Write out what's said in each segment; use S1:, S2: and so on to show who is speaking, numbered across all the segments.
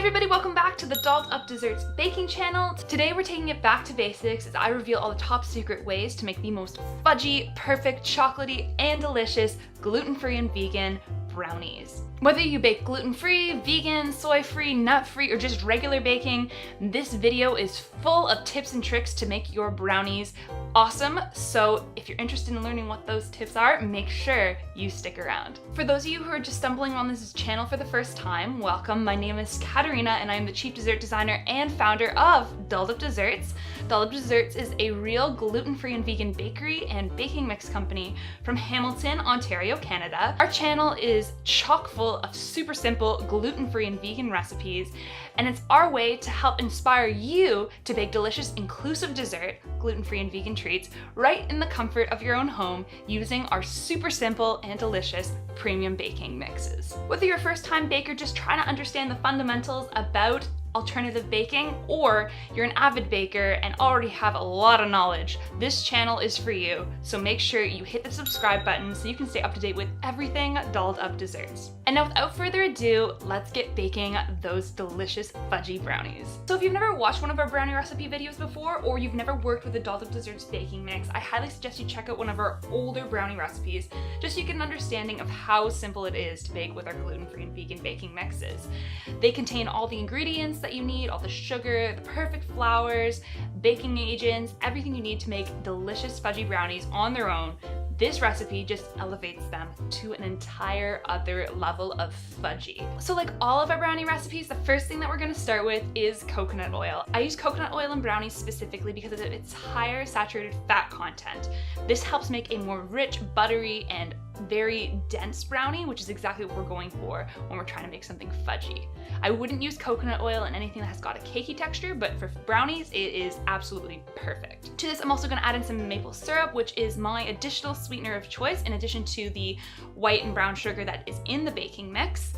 S1: everybody, welcome back to the Dolled Up Desserts baking channel. Today we're taking it back to basics as I reveal all the top secret ways to make the most fudgy, perfect, chocolatey, and delicious gluten-free and vegan brownies. Whether you bake gluten-free, vegan, soy-free, nut-free, or just regular baking, this video is full of tips and tricks to make your brownies awesome. So if you're interested in learning what those tips are, make sure you stick around. For those of you who are just stumbling on this channel for the first time, welcome. My name is Katerina and I'm the Chief Dessert Designer and founder of Dolled Up Desserts. Dolled Up Desserts is a real gluten-free and vegan bakery and baking mix company from Hamilton, Ontario, Canada. Our channel is chock full of super simple gluten-free and vegan recipes, and it's our way to help inspire you to bake delicious inclusive dessert, gluten-free and vegan treats right in the comfort of your own home using our super simple and delicious premium baking mixes. Whether you're a first-time baker just trying to understand the fundamentals about alternative baking, or you're an avid baker and already have a lot of knowledge, this channel is for you. So make sure you hit the subscribe button so you can stay up to date with everything Dolled Up Desserts. And now without further ado, let's get baking those delicious fudgy brownies. So if you've never watched one of our brownie recipe videos before, or you've never worked with a Dolled Up Desserts baking mix, I highly suggest you check out one of our older brownie recipes just so you get an understanding of how simple it is to bake with our gluten-free and vegan baking mixes. They contain all the ingredients that you need, all the sugar, the perfect flours, baking agents, everything you need to make delicious fudgy brownies on their own. This recipe just elevates them to an entire other level of fudgy. So like all of our brownie recipes, the first thing that we're gonna start with is coconut oil. I use coconut oil in brownies specifically because of its higher saturated fat content. This helps make a more rich, buttery, and very dense brownie, which is exactly what we're going for when we're trying to make something fudgy. I wouldn't use coconut oil in anything that has got a cakey texture, but for brownies, it is absolutely perfect. To this, I'm also gonna add in some maple syrup, which is my additional sweetener of choice in addition to the white and brown sugar that is in the baking mix.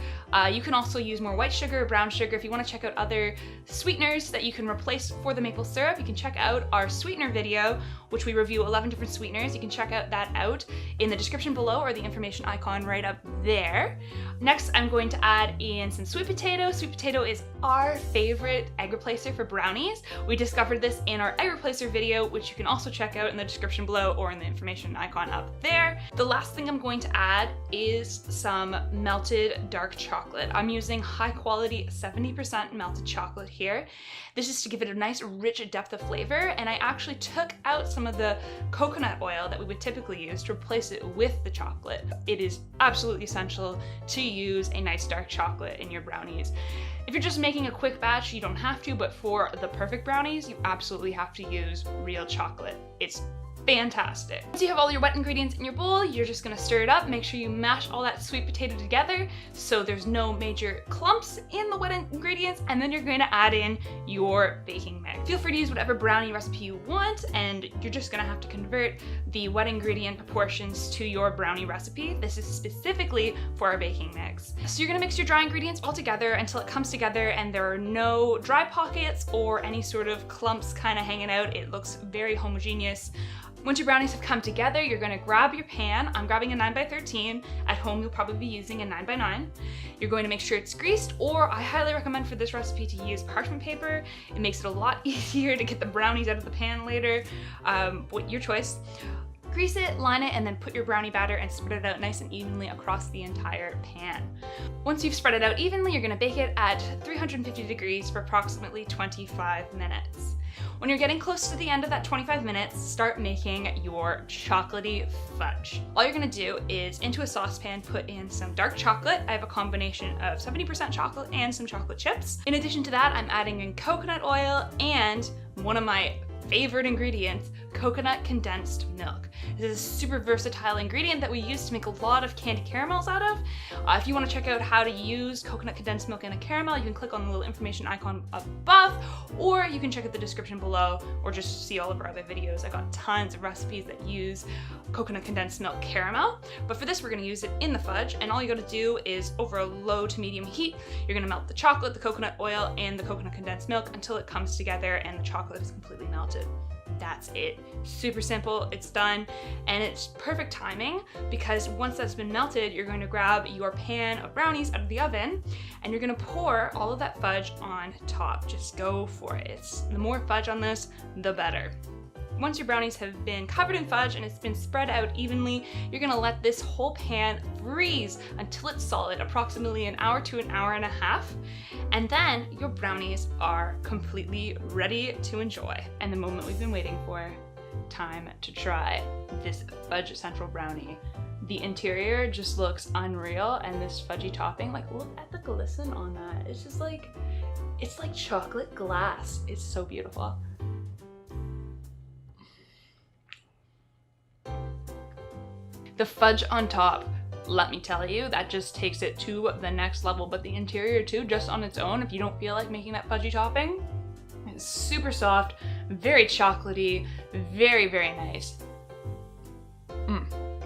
S1: You can also use more white sugar or brown sugar. If you wanna check out other sweeteners that you can replace for the maple syrup, you can check out our sweetener video, which we review 11 different sweeteners. You can check out that out in the description below or the information icon right up there. Next, I'm going to add in some sweet potato. Sweet potato is our favorite egg replacer for brownies. We discovered this in our egg replacer video, which you can also check out in the description below or in the information icon up there. The last thing I'm going to add is some melted dark chocolate. I'm using high quality 70% melted chocolate here. This is to give it a nice rich depth of flavor, and I actually took out some of the coconut oil that we would typically use to replace it with the chocolate. It is absolutely essential to use a nice dark chocolate in your brownies. If you're just making a quick batch, you don't have to, but for the perfect brownies, you absolutely have to use real chocolate. It's fantastic. Once you have all your wet ingredients in your bowl, you're just gonna stir it up. Make sure you mash all that sweet potato together so there's no major clumps in the wet ingredients, and then you're going to add in your baking mix. Feel free to use whatever brownie recipe you want, and you're just gonna have to convert the wet ingredient proportions to your brownie recipe. This is specifically for our baking mix. So you're gonna mix your dry ingredients all together until it comes together and there are no dry pockets or any sort of clumps kind of hanging out. It looks very homogeneous. Once your brownies have come together, you're gonna grab your pan. I'm grabbing a 9x13. At home, you'll probably be using a 9x9. You're going to make sure it's greased, or I highly recommend for this recipe to use parchment paper. It makes it a lot easier to get the brownies out of the pan later. Your choice. Grease it, line it, and then put your brownie batter and spread it out nice and evenly across the entire pan. Once you've spread it out evenly, you're gonna bake it at 350 degrees for approximately 25 minutes. When you're getting close to the end of that 25 minutes, start making your chocolatey fudge. All you're gonna do is into a saucepan, put in some dark chocolate. I have a combination of 70% chocolate and some chocolate chips. In addition to that, I'm adding in coconut oil and one of my favorite ingredients, coconut condensed milk. This is a super versatile ingredient that we use to make a lot of candy caramels out of. If you want to check out how to use coconut condensed milk in a caramel, you can click on the little information icon above, or you can check out the description below, or just see all of our other videos. I got tons of recipes that use coconut condensed milk caramel, but for this we're going to use it in the fudge, and all you got to do is over a low to medium heat, you're going to melt the chocolate, the coconut oil, and the coconut condensed milk until it comes together and the chocolate is completely melted. that's it. Super simple, it's done, and it's perfect timing because once that's been melted, you're going to grab your pan of brownies out of the oven and you're gonna pour all of that fudge on top. Just go for it. The more fudge on this, the better. Once your brownies have been covered in fudge and it's been spread out evenly, you're gonna let this whole pan freeze until it's solid, approximately an hour to an hour and a half. And then your brownies are completely ready to enjoy. And the moment we've been waiting for, time to try this fudge central brownie. The interior just looks unreal, and this fudgy topping, like look at the glisten on that. It's just like, it's like chocolate glass. It's so beautiful. The fudge on top, let me tell you, that just takes it to the next level. But the interior too, just on its own, if you don't feel like making that fudgy topping, it's super soft, very chocolatey, very, very nice.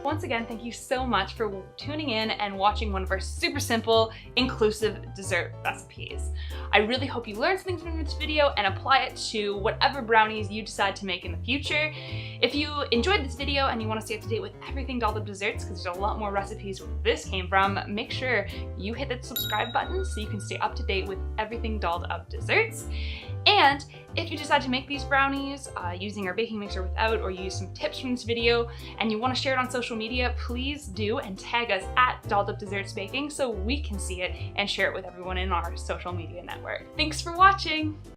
S1: Once again, thank you so much for tuning in and watching one of our super simple, inclusive dessert recipes. I really hope you learned something from this video and apply it to whatever brownies you decide to make in the future. If you enjoyed this video and you want to stay up to date with everything Dolled Up Desserts, because there's a lot more recipes where this came from, make sure you hit that subscribe button so you can stay up to date with everything Dolled Up Desserts. And if you decide to make these brownies using our baking mixer without, or use some tips from this video and you want to share it on social media, please do and tag us at Dolled Up Desserts Baking so we can see it and share it with everyone in our social media network. Thanks for watching!